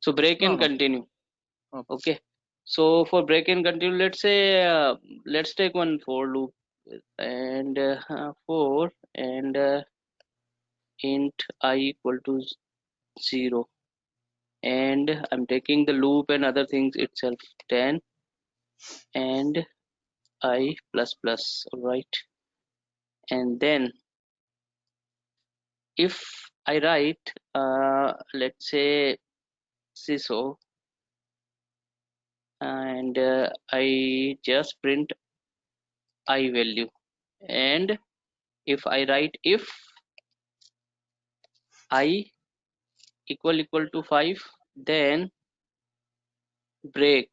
So break No, and no. continue. Okay. Okay. So for break and continue, let's say let's take one for loop and for and int I equal to 0, and I'm taking the loop and other things itself 10 and I plus plus. All right. And then if I write let's say CISO and I just print I value, and if I write if I equal to 5, then break,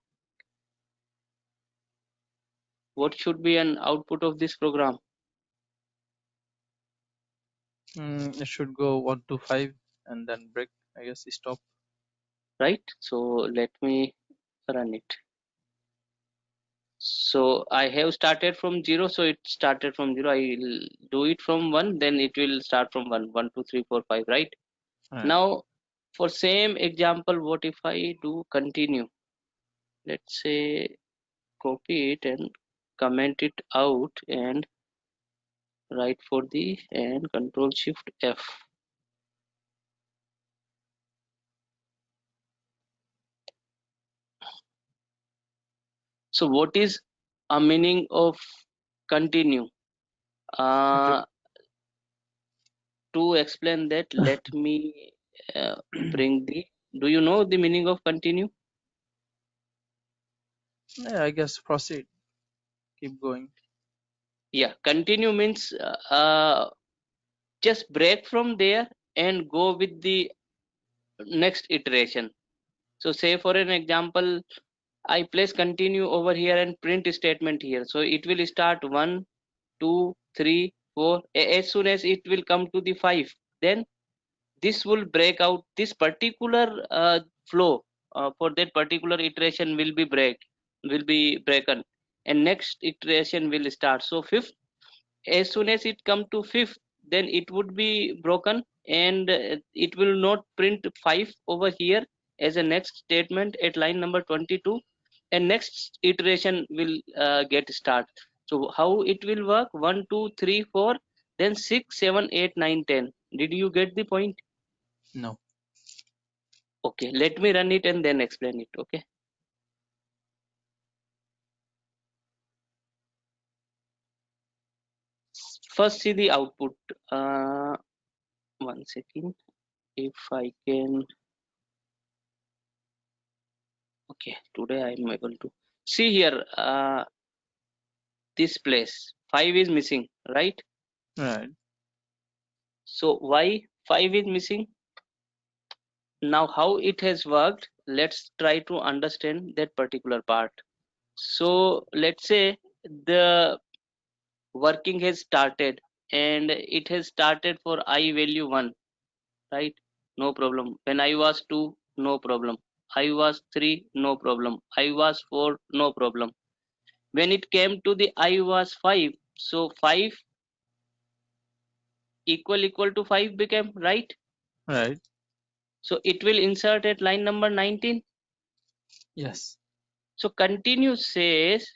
what should be an output of this program, It should go 1 to 5 and then break, I guess, stop. right? So let me run it. So I have started from 0, so it started from 0. I'll do it from 1, then it will start from 1, 1 2 3 4 5, right? Right. Now for same example, what if I do continue? Let's say copy it and comment it out and write for the and control shift F. So what is a meaning of continue? Okay. To explain that, let me bring the, do you know the meaning of continue? Yeah, I guess proceed. Keep going. Yeah, continue means just break from there and go with the next iteration. So say for an example, I place continue over here and print statement here. So it will start 1, 2, 3, 4. As soon as it will come to the 5, then this will break out this particular flow for that particular iteration will be broken, and next iteration will start. So fifth, as soon as it come to fifth, then it would be broken, and it will not print 5 over here as a next statement at line number 22, and next iteration will get start. So how it will work? 1 2 3 4, then 6 7 8 9 10. Did you get the point? No. Okay, let me run it and then explain it. Okay. First, see the output. One second. If I can. Okay, today I am able to see here. This place 5 is missing, right? Right. So why 5 is missing? Now, how it has worked? Let's try to understand that particular part. So let's say the working has started, and it has started for I value 1, right? No problem. When I was 2, no problem. I was 3, no problem. I was 4, no problem. When it came to the I was 5, so 5 equal to 5 became, right? Right. So it will insert at line number 19. Yes. So continue says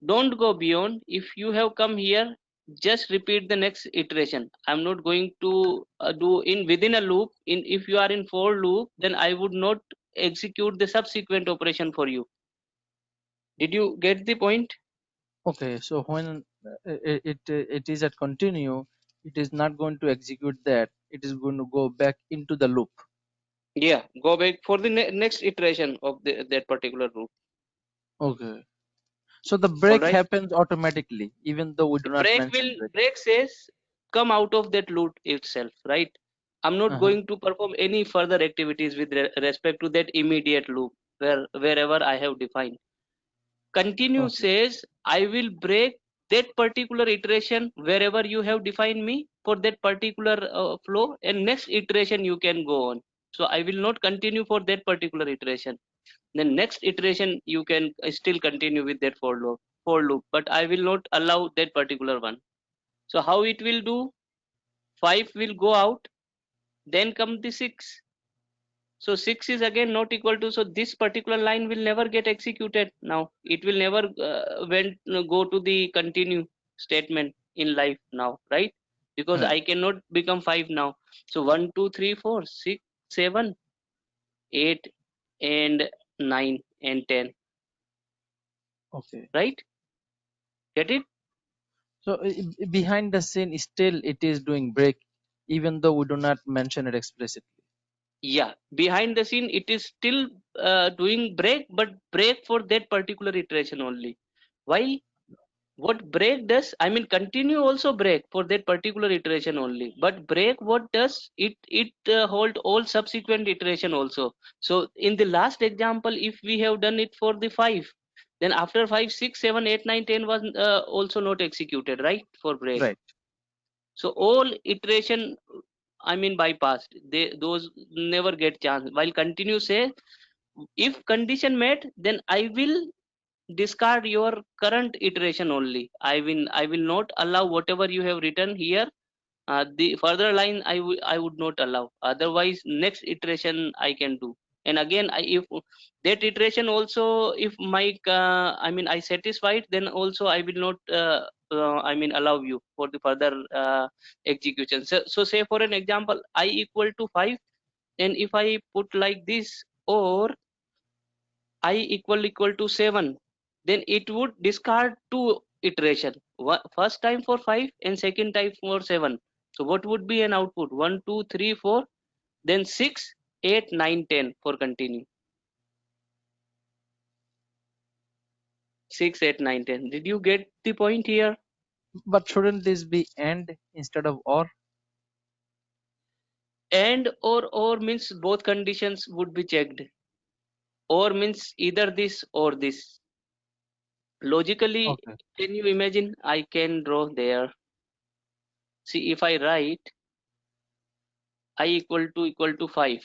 don't go beyond. If you have come here, just repeat the next iteration. I'm not going to do in within a loop. In if you are in for loop, then I would not execute the subsequent operation for you. Did you get the point? Okay. So when it is at continue, it is not going to execute that. It is going to go back into the loop. Yeah, go back for the next iteration of that particular loop. Okay. So the All break right. happens automatically, even though we do not mention break. Break says come out of that loop itself, right? I'm not Uh-huh. going to perform any further activities with respect to that immediate loop wherever I have defined. Continue Okay. says I will break that particular iteration wherever you have defined me for that particular flow, and next iteration you can go on. So I will not continue for that particular iteration. Then next iteration you can still continue with that for loop, but I will not allow that particular one. So how it will do? 5 will go out, then come the 6. So 6 is again not equal to, so this particular line will never get executed now. It will never go to the continue statement in life now, right? Because Right. I cannot become 5 now. So 1, 2, 3, 4, 6, 7, 8, and 9 and 10, Okay. right? Get it? So behind the scene, still it is doing break, even though we do not mention it explicitly. Yeah, behind the scene it is still doing break, but break for that particular iteration only. Why? What break does, I mean continue also break for that particular iteration only, but break what does it hold all subsequent iteration also. So in the last example, if we have done it for the 5, then after 5, 6, 7, 8, 9, 10 was also not executed, right, for break. Right. So all iteration, I mean bypassed, they those never get chance. While continue say, if condition met, then I will discard your current iteration only. I will not allow whatever you have written here. The further line I would not allow. Otherwise, next iteration I can do. And again, if that iteration also, if my I mean I satisfied, then also I will not I mean allow you for the further execution. So say for an example, I equal to 5, and if I put like this, or I equal to 7, then it would discard two iteration. First time for 5 and second time for 7. So what would be an output? 1, 2, 3, 4, then 6, 8, 9, 10 for continue. 6, 8, 9, 10. Did you get the point here? But shouldn't this be and instead of or? And or means both conditions would be checked. Or means either this or this. Logically, Okay. can you imagine? I can draw there. See, if I write I equal to 5,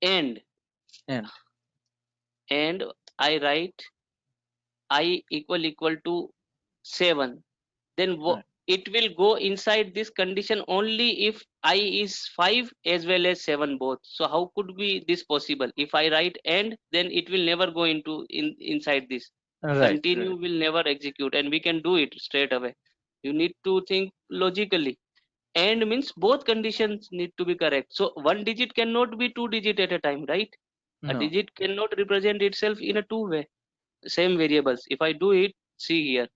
and And and I write I equal to 7, then right. it will go inside this condition only if I is 5 as well as 7 both. So how could be this possible? If I write and, then it will never go into inside this. Right. Continue Right. will never execute, and we can do it straight away. You need to think logically. And means both conditions need to be correct. So one digit cannot be two digit at a time, right? A No. digit cannot represent itself in a two way same variables. If I do it, see here,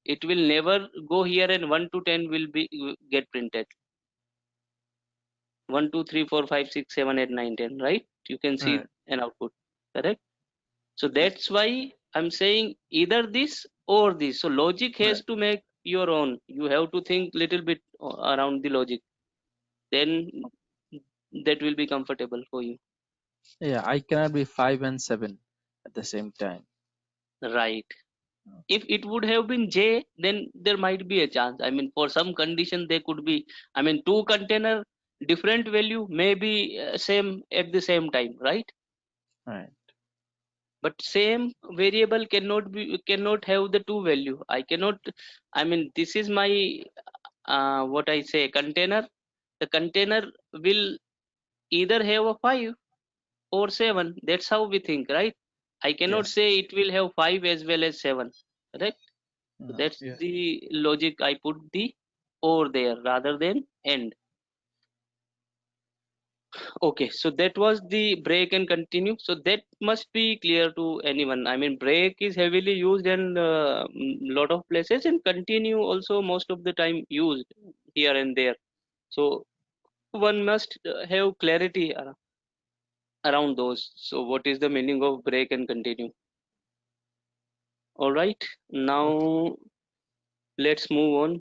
it will never go here, and 1 to 10 will be get printed. 1, 2, 3, 4, 5, 6, 7, 8, 9, 10, right? You can see Right. an output, correct? So that's why I'm saying either this or this. So logic Right. has to make your own. You have to think little bit around the logic, then that will be comfortable for you. Yeah, I cannot be 5 and 7 at the same time. Right. No. If it would have been J, then there might be a chance. I mean, for some condition, they could be, I mean, two container, different value, may be same at the same time, right? Right. But same variable cannot have the two value. I cannot, I mean, this is my, what I say, container. The container will either have a 5 or 7. That's how we think, right? I cannot Yes. say it will have 5 as well as 7, right? So No. that's Yeah. the logic. I put the or there rather than end. Okay, so that was the break and continue. So that must be clear to anyone. I mean, break is heavily used in lot of places, and continue also most of the time used here and there. So one must have clarity around those. So what is the meaning of break and continue? All right, Okay. now let's move on.